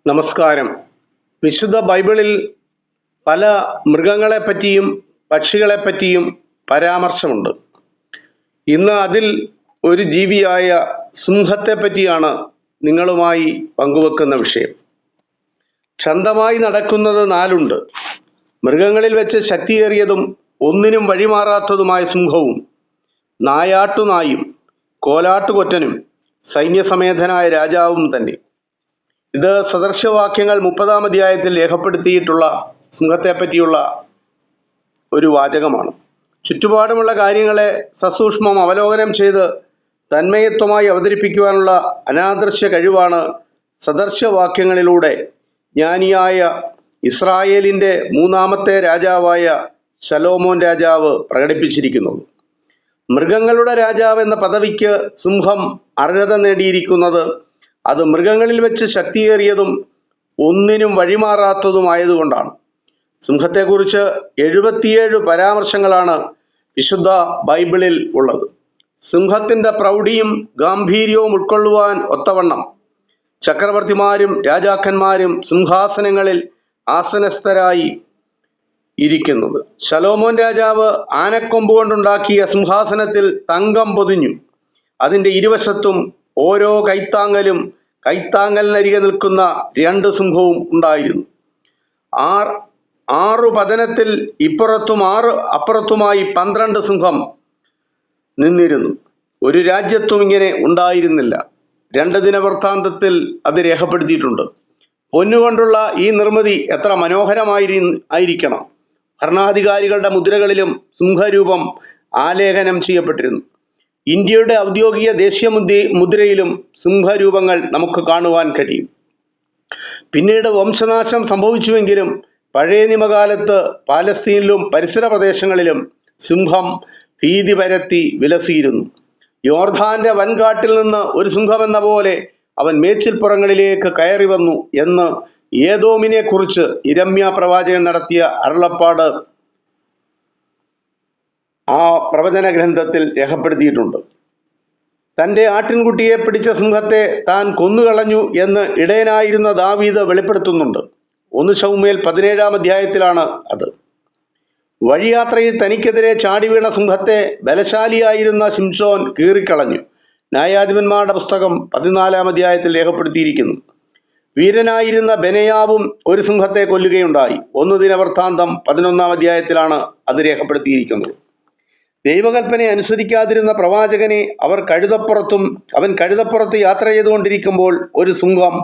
നമസ്കാരം. വിശുദ്ധ ബൈബിളിൽ പല മൃഗങ്ങളെപ്പറ്റിയും പക്ഷികളെപ്പറ്റിയും പരാമർശമുണ്ട്. ഇന്ന് അതിൽ ഒരു ജീവിയായ സിംഹത്തെപ്പറ്റിയാണ് നിങ്ങളുമായി പങ്കുവെക്കുന്ന വിഷയം. ശാന്തമായി നടക്കുന്നത് നാലുണ്ട്. മൃഗങ്ങളിൽ വെച്ച് ശക്തിയേറിയതും ഒന്നിനും വഴിമാറാത്തതുമായ സിംഹവും നായാട്ടുനായും കോലാട്ടുകൊറ്റനും സൈന്യസമേതനായ രാജാവും തന്നെ. ഇത് സദൃശവാക്യങ്ങൾ 30-ാം അധ്യായത്തിൽ രേഖപ്പെടുത്തിയിട്ടുള്ള സിംഹത്തെപ്പറ്റിയുള്ള ഒരു വാചകമാണ്. ചുറ്റുപാടുമുള്ള കാര്യങ്ങളെ സസൂക്ഷ്മം അവലോകനം ചെയ്ത് തന്മയത്വമായി അവതരിപ്പിക്കുവാനുള്ള അനാദൃശ്യ കഴിവാണ് സദൃശവാക്യങ്ങളിലൂടെ ജ്ഞാനിയായ ഇസ്രായേലിൻ്റെ 3-ാമത്തെ രാജാവായ ശലോമോൻ രാജാവ് പ്രകടിപ്പിച്ചിരിക്കുന്നത്. മൃഗങ്ങളുടെ രാജാവ് എന്ന പദവിക്ക് സിംഹം അർഹത നേടിയിരിക്കുന്നത് അത് മൃഗങ്ങളിൽ വെച്ച് ശക്തിയേറിയതും ഒന്നിനും വഴിമാറാത്തതുമായതുകൊണ്ടാണ്. സിംഹത്തെക്കുറിച്ച് 77 പരാമർശങ്ങളാണ് വിശുദ്ധ ബൈബിളിൽ ഉള്ളത്. സിംഹത്തിൻ്റെ പ്രൗഢിയും ഗാംഭീര്യവും ഉൾക്കൊള്ളുവാൻ ഒത്തവണ്ണം ചക്രവർത്തിമാരും രാജാക്കന്മാരും സിംഹാസനങ്ങളിൽ ആസനസ്ഥരായി ഇരിക്കുന്നത്. ശലോമോൻ രാജാവ് ആനക്കൊമ്പ് കൊണ്ടുണ്ടാക്കിയ സിംഹാസനത്തിൽ തങ്കം പൊതിഞ്ഞു. അതിൻ്റെ ഇരുവശത്തും ഓരോ കൈത്താങ്ങലിനരികെ നിൽക്കുന്ന 2 സിംഹവും ഉണ്ടായിരുന്നു. 6 പതനത്തിൽ ഇപ്പുറത്തും 6 അപ്പുറത്തുമായി 12 സിംഹം നിന്നിരുന്നു. ഒരു രാജ്യത്തും ഇങ്ങനെ ഉണ്ടായിരുന്നില്ല. 2 ദിനവൃത്താന്തത്തിൽ അത് രേഖപ്പെടുത്തിയിട്ടുണ്ട്. പൊന്നുകൊണ്ടുള്ള ഈ നിർമ്മിതി എത്ര മനോഹരമായിരിക്കണം. ഭരണാധികാരികളുടെ മുദ്രകളിലും സിംഹരൂപം ആലേഖനം ചെയ്യപ്പെട്ടിരുന്നു. ഇന്ത്യയുടെ ഔദ്യോഗിക ദേശീയ മുദ്രയിലും സിംഹരൂപങ്ങൾ നമുക്ക് കാണുവാൻ കഴിയും. പിന്നീട് വംശനാശം സംഭവിച്ചുവെങ്കിലും പഴയ നിയമകാലത്ത് പാലസ്തീനിലും പരിസര പ്രദേശങ്ങളിലും സിംഹം ഭീതി പരത്തി വിലസിയിരുന്നു. യോർദാന്റെ വൻകാട്ടിൽ നിന്ന് ഒരു സിംഹമെന്ന പോലെ അവൻ മേച്ചിൽപ്പുറങ്ങളിലേക്ക് കയറി വന്നു എന്ന് ഏദോമിനെ കുറിച്ച് ഇരമ്യ പ്രവാചകൻ നടത്തിയ അരുളപ്പാട് ആ പ്രവചന ഗ്രന്ഥത്തിൽ രേഖപ്പെടുത്തിയിട്ടുണ്ട്. തൻ്റെ ആട്ടിൻകുട്ടിയെ പിടിച്ച സിംഹത്തെ താൻ കൊന്നുകളഞ്ഞു എന്ന് ഇടയനായിരുന്ന ദാവീദ് വെളിപ്പെടുത്തുന്നുണ്ട്. 1 ശമൂവേൽ 17-ാം അധ്യായത്തിലാണ് അത്. വഴിയാത്രയിൽ തനിക്കെതിരെ ചാടി വീണ സിംഹത്തെ ബലശാലിയായിരുന്ന ശിംശോൻ കീറിക്കളഞ്ഞു. ന്യായാധിപന്മാരുടെ പുസ്തകം 14-ാം അധ്യായത്തിൽ രേഖപ്പെടുത്തിയിരിക്കുന്നു. വീരനായിരുന്ന ബെനയാവും ഒരു സിംഹത്തെ കൊല്ലുകയുണ്ടായി. 1 ദിനവൃത്താന്തം 11-ാം അധ്യായത്തിലാണ് അത് രേഖപ്പെടുത്തിയിരിക്കുന്നത്. ദൈവകൽപ്പന അനുസരിക്കാതിരുന്ന പ്രവാചകനെ അവൻ കഴുതപ്പുറത്ത് യാത്ര ചെയ്തുകൊണ്ടിരിക്കുമ്പോൾ ഒരു സിംഹം